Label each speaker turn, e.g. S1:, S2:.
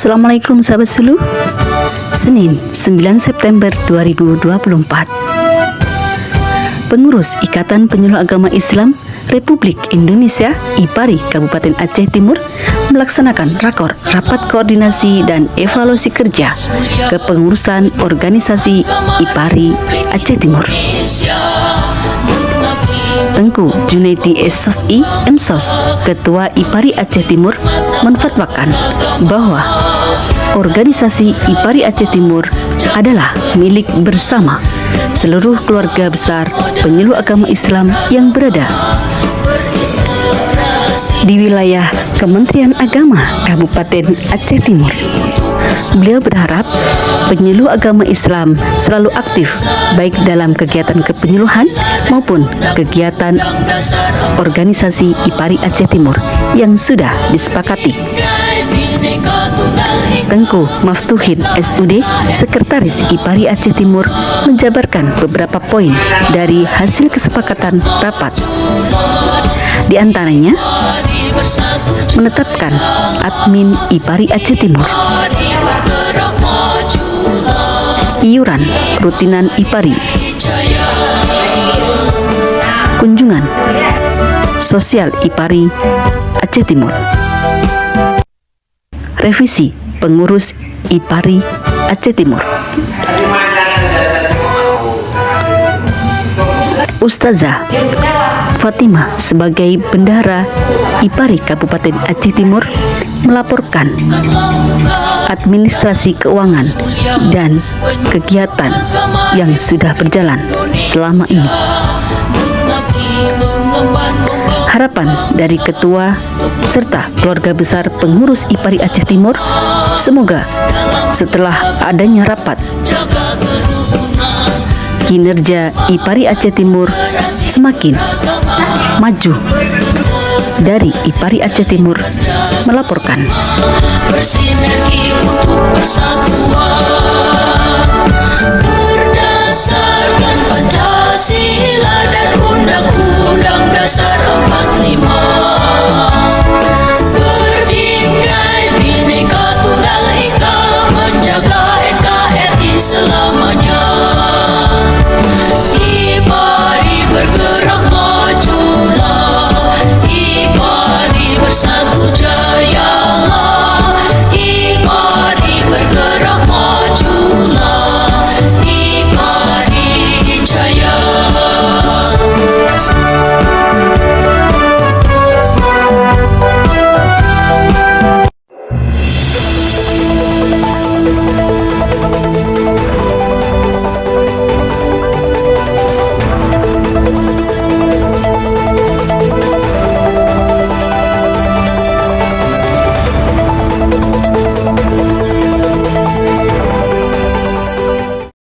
S1: Assalamualaikum sahabat Sulu. Senin 9 September 2024. Pengurus Ikatan Penyuluh Agama Islam Republik Indonesia IPARI Kabupaten Aceh Timur melaksanakan rapat koordinasi dan evaluasi kerja kepengurusan organisasi IPARI Aceh Timur. Tengku Junaidi SOSI Ensos, Ketua IPARI Aceh Timur, menfatwakan bahwa organisasi IPARI Aceh Timur adalah milik bersama seluruh keluarga besar penyuluh agama Islam yang berada di wilayah Kementerian Agama Kabupaten Aceh Timur. Beliau berharap penyuluh agama Islam selalu aktif baik dalam kegiatan kepenyuluhan maupun kegiatan organisasi IPARI Aceh Timur yang sudah disepakati. Tengku Maftuhin SUD, Sekretaris IPARI Aceh Timur, menjabarkan beberapa poin dari hasil kesepakatan rapat. Di antaranya, menetapkan admin IPARI Aceh Timur, iuran rutinan IPARI, kunjungan sosial IPARI Aceh Timur, revisi pengurus IPARI Aceh Timur, Ustazah Fatimah sebagai bendahara IPARI Kabupaten Aceh Timur melaporkan administrasi keuangan dan kegiatan yang sudah berjalan selama ini. Harapan dari ketua serta keluarga besar pengurus IPARI Aceh Timur, semoga setelah adanya rapat, kinerja IPARI Aceh Timur semakin maju. Dari IPARI Aceh Timur melaporkan.
S2: Bersinergi untuk persatuan berdasarkan Pancasila dan Undang-Undang.